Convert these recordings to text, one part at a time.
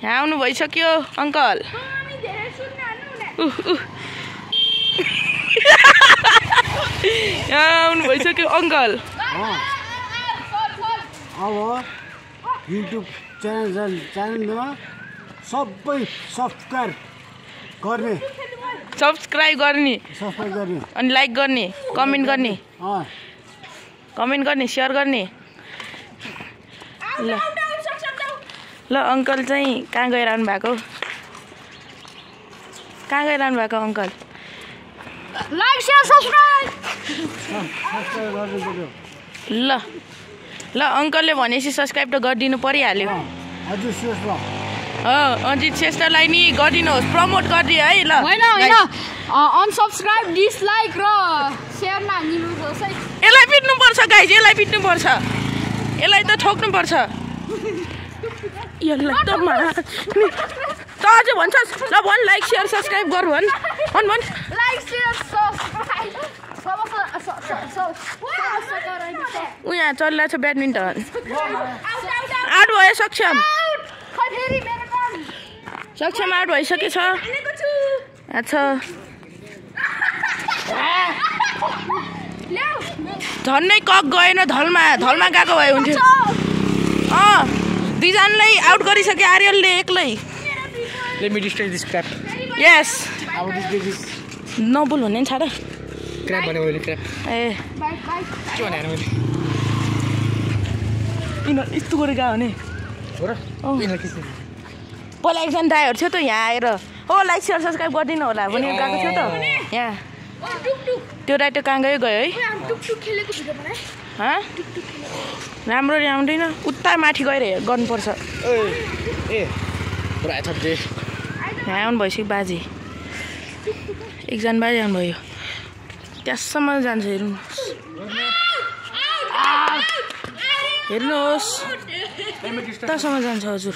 यहाँ आउनु भइसक्यो अंकल यहाँ आउनु भइसक्यो अंकल अब युट्युब च्यानलमा सबै सब्स्क्राइब गर्ने अनि लाइक गर्ने कमेन्ट गर्ने शेयर गर्ने ल अंकल चाहिँ कहाँ गइरहनु भएको अंकल लाइक शेयर सब्स्क्राइब ल अंकलले भनेपछि सब्स्क्राइब त गरिदिनु परिहाल्यो अजित श्रेष्ठलाई नि गरिदिनुहोस् प्रमोट गरिदियो है ल हैन अनसब्स्क्राइब डिसलाइक र शेयर नहाल्नुहोस् है यसलाई पिट्नु पर्छ गाइज यसलाई पिट्नु पर्छ यसलाई त ठोक्नु पर्छ यसलाई त त अझ भन्छस् ल भन् लाइक शेयर सब्स्क्राइब गर भन् लाइक शेयर सब्स्क्राइब उ यहाँ चलिरहेको छ ब्याडमिन्टन आउट भयो सक्षम आउट भइसकेछ अच्छा झन्नै कक गएन धलमा गएको भए हुन्थ्यो दुईजनालाई आउट गरिसक्यो आर्यलले एक्लै Let me destroy this crap. Yes How this big is नबोल भन्ने नि छाड crap भने मैले crap. ए के भने मैले? यिनीहरू यस्तो गरेर गयो भने हो र? यिनीहरू के छ? पहिला एकजना दाइहरू थियो त यहाँ आएर हो लाइक सेयर सब्स्क्राइब गरिदिनु होला भने गएको थियो त यहाँ त्यो दाइ त कहाँ गयो है राम्ररी आउँदैन उता माथि गएर गर्नुपर्छ यहाँ आउनु भइसक्यो बाजे एकजना बाजे आउनुभयो त्यहाँसम्म जान्छ हेर्नुहोस् त्यहाँसम्म जान्छ हजुर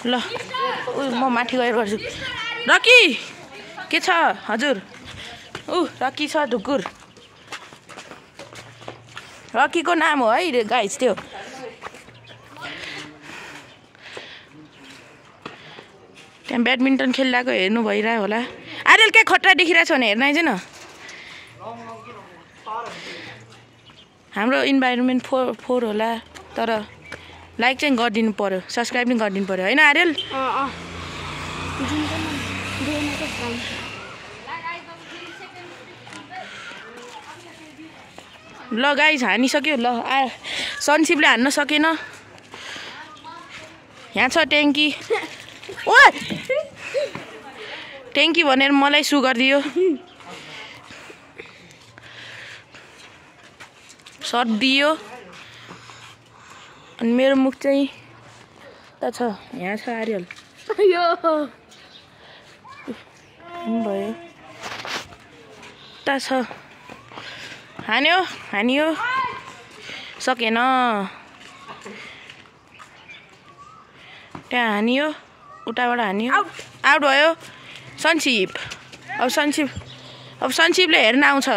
ल म माथि गएर गर्छु रकी के छ हजुर रकी छ ढुकुर रकीको नाम हो है गाइस त्यो त्यहाँ ब्याडमिन्टन खेलिरहेको हेर्नु भइरहेको होला आर्यल क्या खतरा देखिरहेछ भने हेर्न आइज न हाम्रो इन्भाइरोमेन्ट फोर होला तर लाइक चाहिँ गरिदिनु पर्यो सब्स्क्राइब पनि गरिदिनु पर्यो होइन आर्यल ल गाइस हानिसक्यो ल सनसिपले हान्न सकेन यहाँ छ ट्याङ्की ओ ट्याङ्की भनेर मलाई सु गरिदियो सर्ट दियो अनि मेरो मुख चाहिँ त छ यहाँ छ आर्यल भयो त छ हानियो सकेन त्यहाँ हानियो उताबाट हानियो आउट भयो सनसिप अब सनसिपले हेर्न आउँछ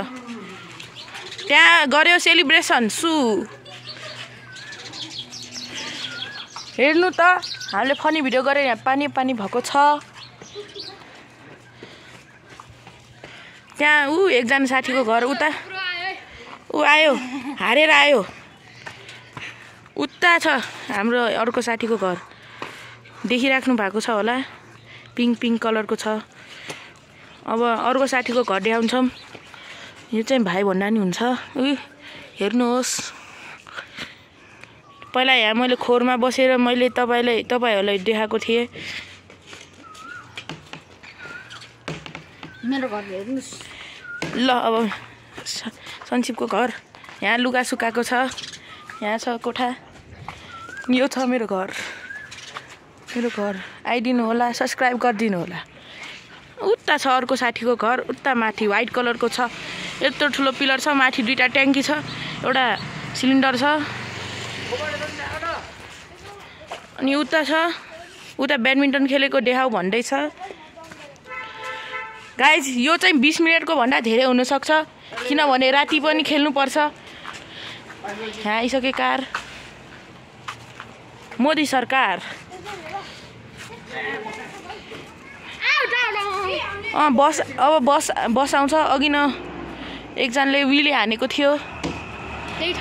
त्यहाँ गर्यो सेलिब्रेसन सु हेर्नु त हामीले फनी भिडियो गरेर यहाँ पानी भएको छ त्यहाँ एकजना साथीको घर उता आयो हारेर आयो उता छ हाम्रो अर्को साथीको घर देखिराख्नु भएको छ होला पिङ्क कलरको छ अब अर्को साथीको घर देखाउँछौँ यो चाहिँ भाइ भन्दा नि हुन्छ हेर्नुहोस् पहिला यहाँ मैले खोरमा बसेर मैले तपाईहरूलाई देखाएको थिएँ मेरो घर हेर्नुस् ल अब सनसिपको घर यहाँ लुगा सुकाएको छ यहाँ छ कोठा यो छ मेरो घर आइदिनु होला सब्स्क्राइब गरिदिनु होला उता छ अर्को साथीको घर उता माथि व्हाइट कलरको छ यत्रो ठुलो पिलर छ माथि दुईटा ट्याङ्की छ एउटा सिलिन्डर छ अनि उता ब्याडमिन्टन खेलेको देखाउ भन्दैछ गाइज यो चाहिँ 20 मिनटको भन्दा धेरै हुनसक्छ किनभने राति पनि खेल्नुपर्छ यहाँ आइसक्यो कार मोदी सरकार बस अब बस आउँछ अघि न एकजनाले विले हानेको थियो त्यही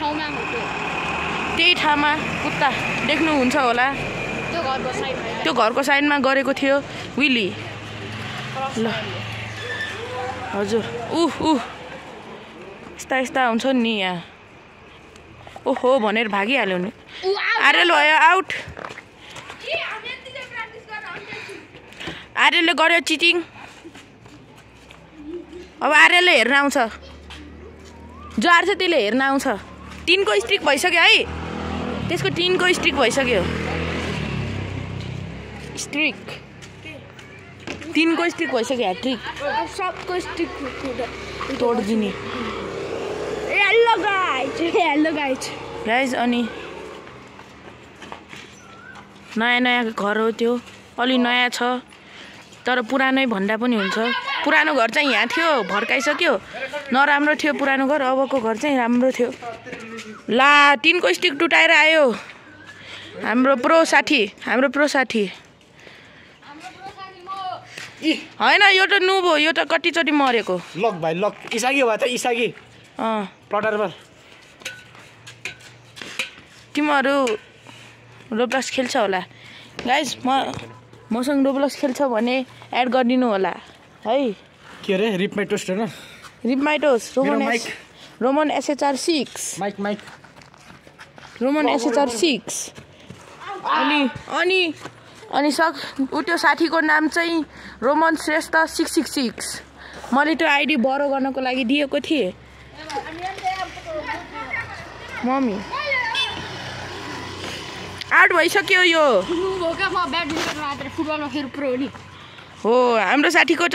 ठाउँमा कुत्ता देख्नुहुन्छ होला त्यो घरको साइडमा गरेको थियो विली ल हजुर यस्ता हुन्छ नि यहाँ ओहो भनेर भागिहाल्यो नि आर्यल भयो आउट आर्यलले गर्यो चिटिङ अब आर्यलले हेर्न आउँछ जो आर्छ त्यसले हेर्न आउँछ 3 को स्ट्रिक भइसक्यो है त्यसको 3 को स्ट्रिक भइसक्यो स्ट्रिक 3 को स्ट्रिक भइसक्यो ह्याट्रिक सबको स्टिक तोडिदिने हेलो गाइज अनि नयाँ घर हो त्यो अलि नयाँ छ तर पुरानै भन्दा पनि हुन्छ पुरानो घर चाहिँ यहाँ थियो भर्काइसक्यो नराम्रो थियो पुरानो घर अबको घर चाहिँ राम्रो थियो ला 3 को स्टिक टुटाएर आयो हाम्रो प्रो साथी होइन यो त नुब हो यो त कतिचोटि मरेको लक भाइ लक इसागी भयो त इसागी प्लटरमा तिमीहरू रोब्लक्स खेल्छ होला गाइज मसँग रोब्लक्स खेल्छ भने एड गरिदिनु होला है के अरे रिप माइ टोस्ट हैन rip my toast roman SHR 6 mic roman SHR 6 अनि उ त्यो साथीको नाम चाहिँ रोमन श्रेष्ठ 666 मैले त्यो आइडी बरो गर्नको लागि दिएको थिएँ मम्मी आउट भइसक्यो यो हो हाम्रो साथीको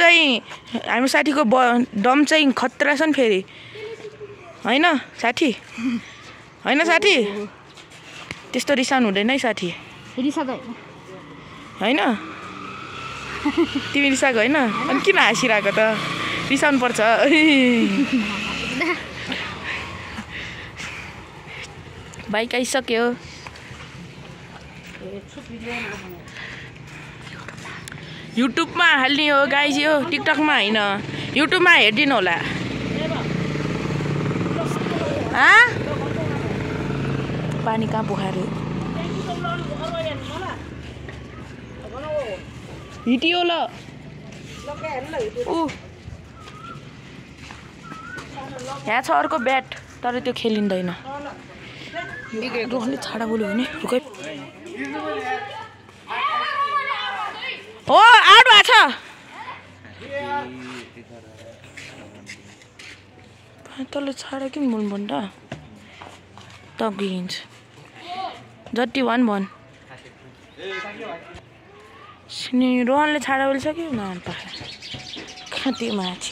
दम चाहिँ खतरा छ नि फेरि होइन साथी त्यस्तो रिसाउनु हुँदैन है साथी होइन तिमी रिसाएको होइन अनि किन हाँसिरहेको त रिसाउनु पर्छ बाइक आइसक्यो युट्युबमा हाल्ने हो गाइज यो टिकटकमा होइन युट्युबमा हेरिदिनु होला पानी कहाँ पोखायो हिटियो ल यहाँ छ अर्को ब्याट तर त्यो खेलिँदैन रोहनले छाडा बोल्यो भने रुकै हो आउट भएको छ तँले छाडा किन बोल्नु भन् त तगिन्छ जति भन् रोहनले छाडा बोलिसक्यो न खाँती माथि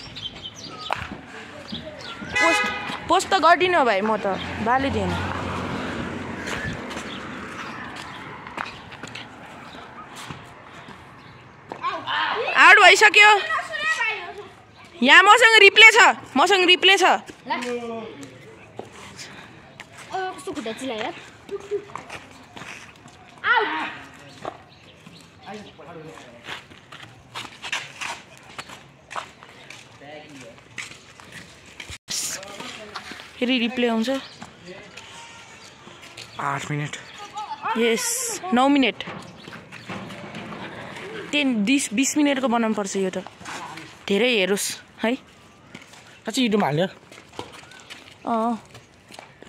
पोस्ट त गरिदिनु हो भाइ म त बालिदिएन आउट भइसक्यो यहाँ मसँग रिप्ले छ फेरि रिप्ले आउँछ 8 मिनेट यस 9 मिनेट 10-20 मिनेटको बनाउनु पर्छ यो त धेरै हेरोस् है साँच्चै युट्युबमा हाल्यो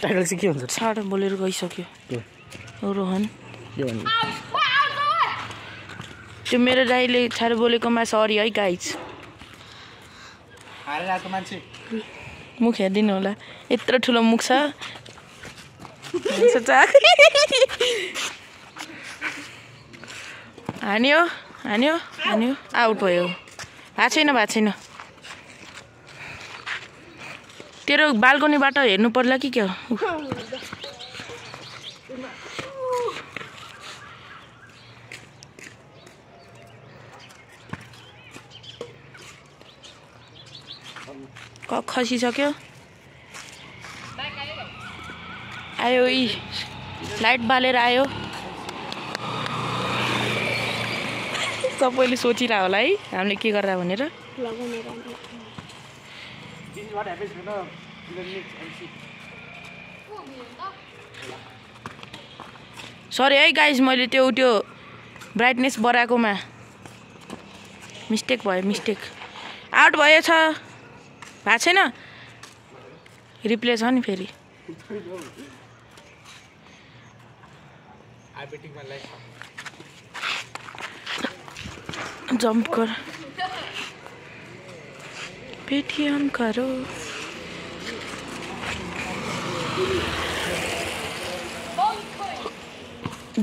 टाइटल चाहिँ के हुन्छ छाडा बोलेर गइसक्यो रोहन त्यो मेरो दाइले छाडा बोलेकोमा सरी है गाइज मुख हेरिदिनु होला यत्रो ठुलो मुख छ हान्यो आउट भयो भएको छैन तेरो बाल्कनीबाट हेर्नु पर्ला कि क्या खसिसक्यो आयो यी लाइट बालेर आयो सबैले सोचिरह होला है हामीले के गरेर भनेर सरी है गाइज मैले त्यो ब्राइटनेस बढाएकोमा मिस्टेक भयो मिस्टेक आउट भएछ भएको छैन रिप्ले छ नि फेरि जम्प कर पेटीएम करो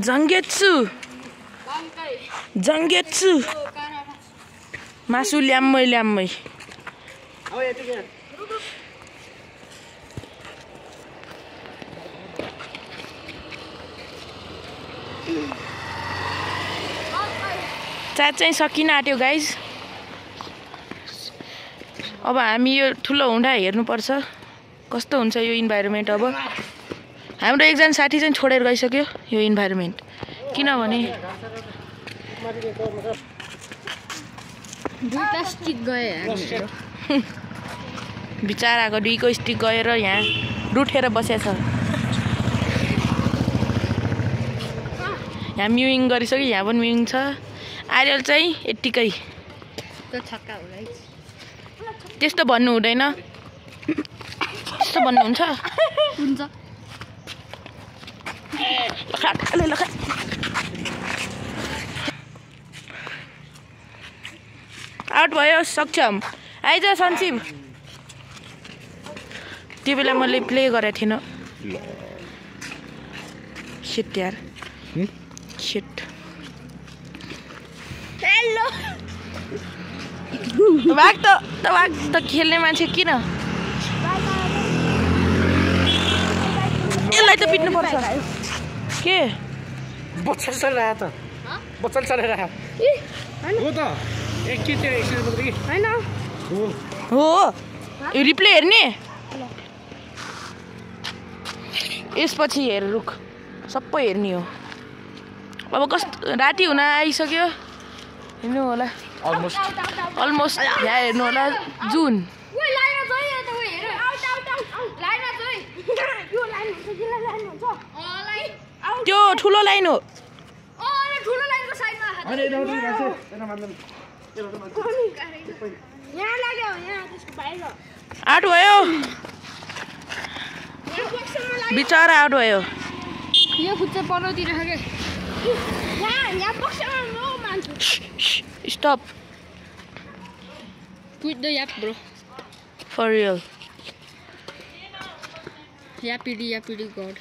जंगेत्सु मासु ल्याम्मै चाट चाहिँ सकिन आँट्यो गाइज अब हामी यो ठुलो हुँदा हेर्नुपर्छ कस्तो हुन्छ यो इन्भाइरोमेन्ट अब हाम्रो एकजना साथी चाहिँ छोडेर गइसक्यो यो इन्भाइरोमेन्ट किनभने दुईटा स्टिक गए बिचाराको 2को स्टिक गएर यहाँ रुठेर बसेछ यहाँ म्युइङ गरिसक्यो यहाँ पनि म्युइङ छ आर्यल चाहिँ यत्तिकै त्यस्तो भन्नु हुँदैन त्यस्तो भन्नुहुन्छ हुन्छ आउट भयो सक्षम आइज सन्चिव त्यो बेला मैले प्ले गरेको थिएन शिट यार शिट भाग त खेल्ने मान्छे किन यसलाई त पिट्नु पर्छ के बच्चा चलिरहेको त बच्चा चलिरहेको हो त हैन हो यो रिप्ले हेर्ने यसपछि हेर रुख सबै हेर्ने हो अब कस्तो राति हुन आइसक्यो हेर्नु होला अलमोस्ट यहाँ हेर्नु होला जुन त्यो ठुलो लाइन हो आउट भयो बिचरा आउट भयो यो खुट्टा पनौतिर के यहाँ बक्समा म मान्छु stop Quit the yap, bro. For real. Yappity god.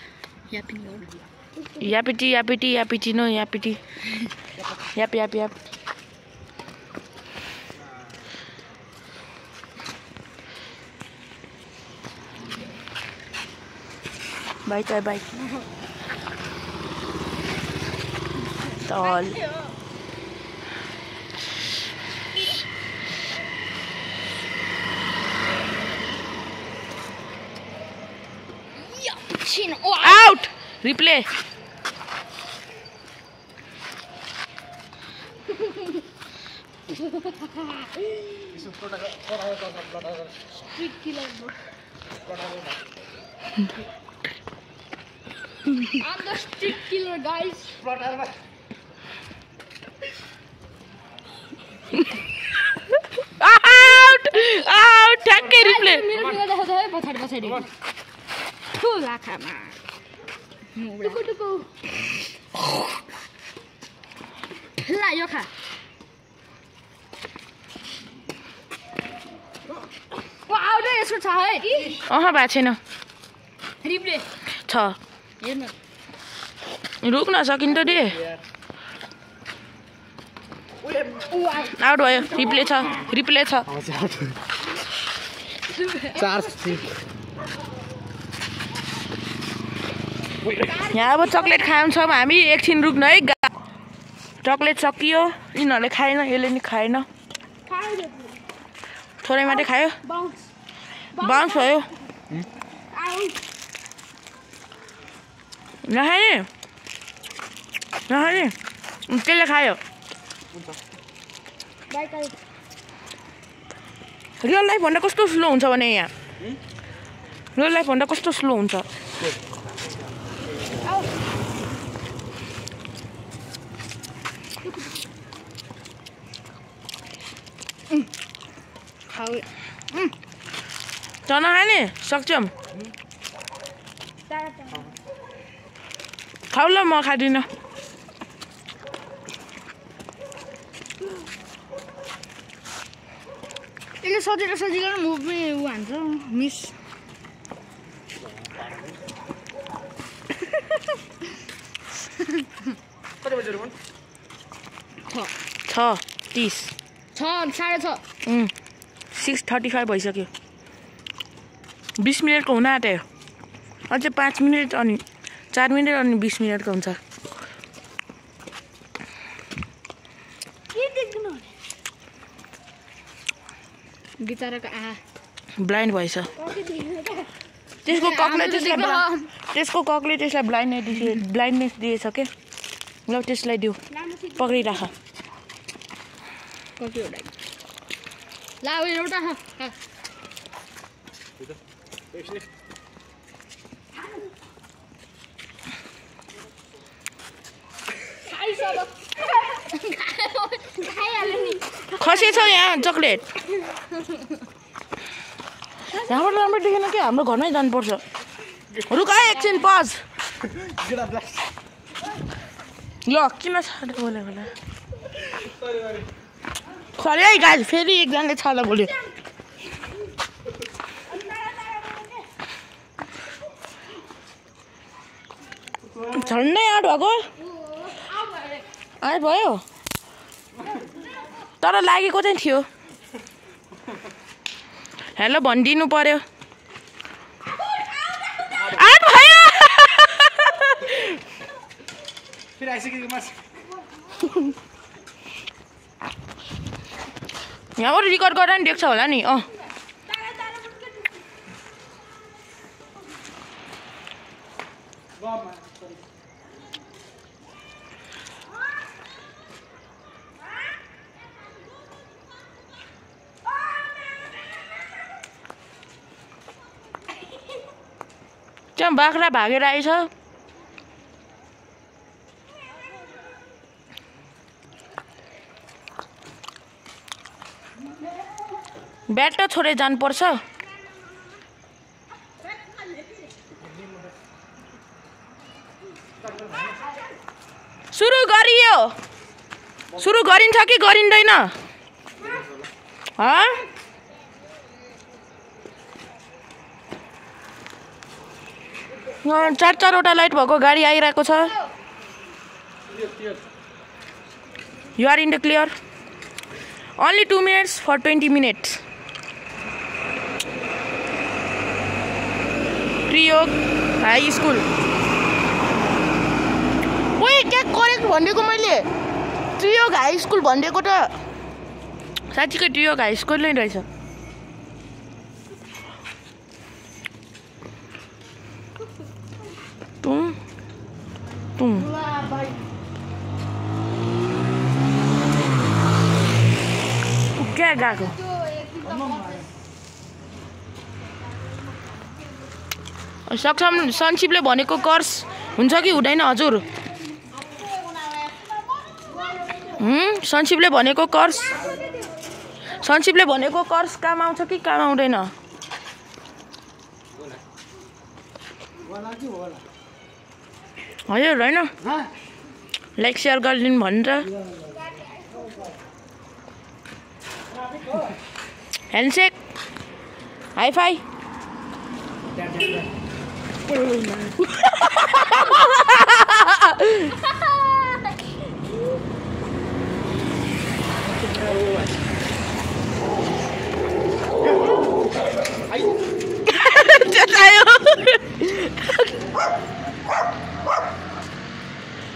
Yapping god. Yappity, no yappity. Yap. Bye. Tall. Out! Replay. Street killer, bro. I'm the street killer, guys. Out! ठ्याक्कै रिप्ले. मेरो फिगर देखाउँदा है पछाडी. ठुला खामा. टुकु. ला यो खा. वाउ दे यसो छ है. भएको छैन. रिप्ले छ. हेर्न. रुक्न सकिन्छ दे. आउट भयो. रिप्ले छ. यहाँ अब चक्लेट खान्छौँ हामी एकछिन रुक्न है. चक्लेट सकियो यिनीहरूले खाएन यसले नि खाएन थोरै मात्रै खायो बाउन्स भयो नखाने नखाने त्यसले खायो रियल लाइफ भन्दा कस्तो स्लो हुन्छ भने यहाँ रियल लाइफ भन्दा कस्तो स्लो हुन्छ चना खाने सक्छौँ खाऊ ल म खाँदिनँ यसले सजिलो सजिलो मुभ पनि ऊ हान्छ मिस कति बजे रुमन 6:30 6:30 6:35 भइसक्यो 20 मिनटको हुन आँट्यो अझै 5 मिनट अनि 4 मिनट अनि 20 मिनटको हुन्छ बिचाराको ब्लाइन्ड भएछ त्यसको ककले त्यसलाई ब्लाइन्डनेस दिएछ के ल त्यसलाई दिऊ पक्रिराख ला एउटा खसे छ यहाँ चक्लेट यहाँबाट राम्रो देखेन कि हाम्रो घरमै जानुपर्छ रुक एकछिन पज ल किन छाडा बोलेको होला सरी है गाइस फेरि एकजनाले छाडा बोल्यो झन्डै आउट भएको आउट भयो तर लागेको चाहिँ थियो हेलो भनिदिनु पर्यो आउट भयो फेरि आइसक्यो मास यहाँबाट रिकर्ड गरेर नि देख्छ होला नि त्यहाँ बाख्रा भागेर आएछ ब्याट त छोडेर जानुपर्छ सुरु गरियो सुरु गरिन्छ कि गरिँदैन 4-4वटा लाइट भएको गाडी आइरहेको छ you are in the clear only 2 minutes for 20 minutes Triyog high school ओए क्या करेक्ट भनेको मैले त्रियोग हाई स्कुल भनेको त साँच्चीकै त्रियोग हाई स्कुल नै रहेछ क्या गएको सक्छम सनसिपले भनेको कर्स हुन्छ कि हुँदैन हजुर सनसिपले भनेको कर्स काम आउँछ कि काम आउँदैन हजुर होइन लाइक सेयर गरिदिनु भन्छ ह्यान्डसेक हाई फाई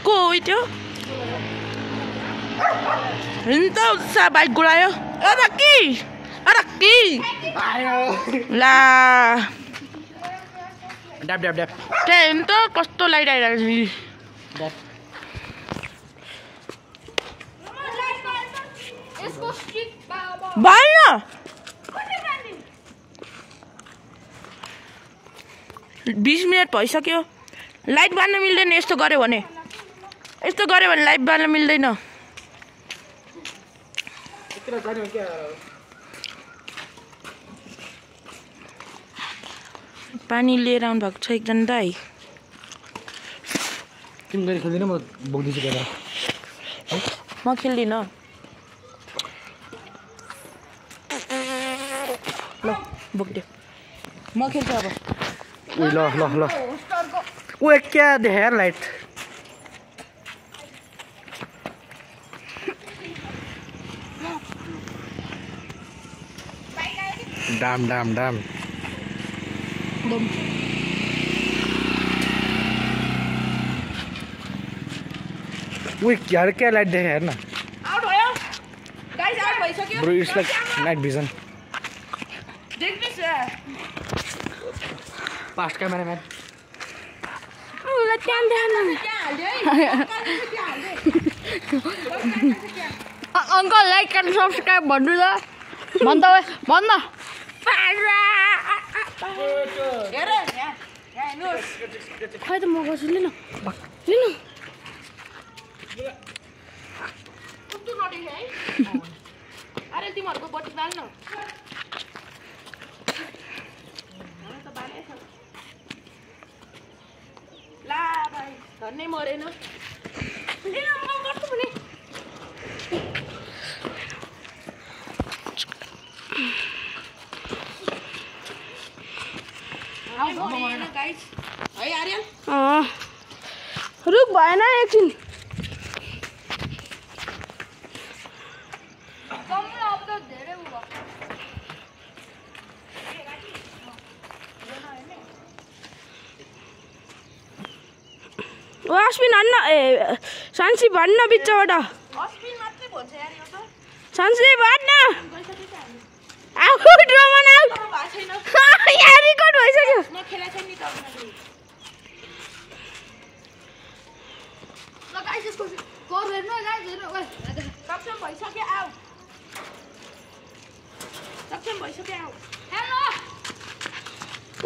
को हो त्यो हिँड्छ बाइक गुडायो रक्की ला ड्याप ड्याप ड्याप त्यही हो नि त कस्तो लाइट आइरहेको छ नि ड्याप यसको स्टिक बाबा बाल्न 20 मिनट भइसक्यो लाइट बाल्न मिल्दैन यस्तो गर्यो भने लाइट बाल्न मिल्दैन पानी लिएर आउनु भएको छ एकजना दाइ तिमी गरी खेल्दिन म बोक्दिन्छु गएर म खेल्दिनँ ल बोक्दियो म खेल्छु अब ल ल ल ओ क्या देखायो यार लाइट डाम डाम डाम वो यार क्या लाइट देखा यार ना आउट भयो गाइस आउट भइसक्यो bro it's like night vision देख्नुस् पास्ट क्यामेराम्यान ल त्यहाँ ध्यान अङ्कल लाइक एन्ड सब्सक्राइब भन्नु ल भन्न हेर यहाँ हेर्नुहोस् खै त म गर्छु लिनु लिनु कुट्टु नदेखे है अरे तिमीहरूको बत्ती बाल्न ला भाइ धन्नै मरेन लिनु म गर्छु भने गाइस है आर्यन रुक भएन एकछिन अश्विन भन्न ए सान्सी भन्न बिचबाट अस्मिन मात्रै भन्छ यार यो त सान्सी भन्न आउट रमन आउट भएको छैन यहाँ रेकर्ड भइसक्यो म खेलेको छैन नि तपाईँले ल गाइस यसको स्कोर हेर्नु गाइस हेर्नु ओइ सक्षम भइसक्यो आउट सक्षम भइसक्यो आउट हेलो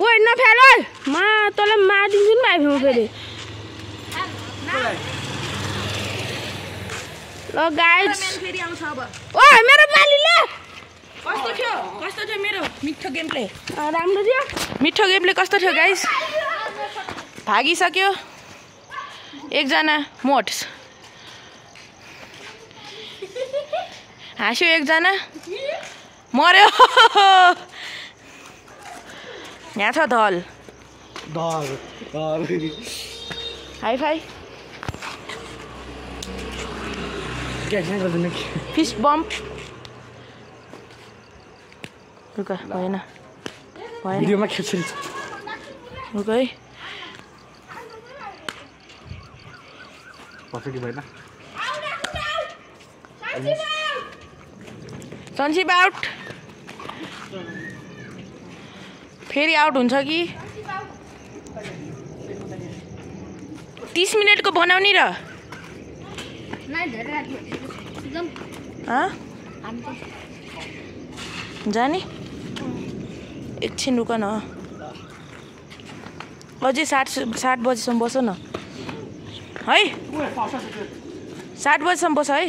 ओइ नफेल ओइ म तँलाई मारिदिन्छु नि भाइ फेरि ल गाइस फेरि आउँछ अब ओइ मेरो बालीले कस्तो थियो मेरो मिठो गेम प्ले राम्रो थियो मिठो गेम प्ले कस्तो थियो गाइस भागिसक्यो एकजना मोट हाँस्यो एकजना मर्यो यहाँ छ धल हाई फाई फिस्ट बम्प रुका भएन भिडियोमा खेल्छु रुक है कि भएन सन्सिप आउट फेरि आउट हुन्छ कि 30 मिनटको बनाउने र जाने एकछिन रुक न अझै 60 बजीसम्म बस न है 60 बजीसम्म बस है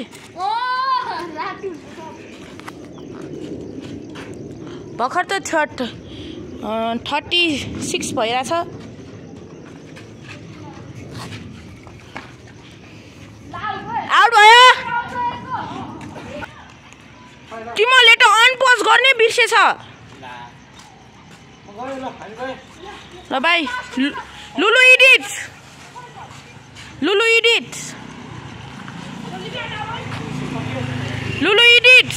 भर्खर त 36 भइरहेछ आउट भयो तिमीले त अनपोज गर्ने बिर्सेछ ल भाइ Lulu edit Lulu edit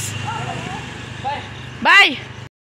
by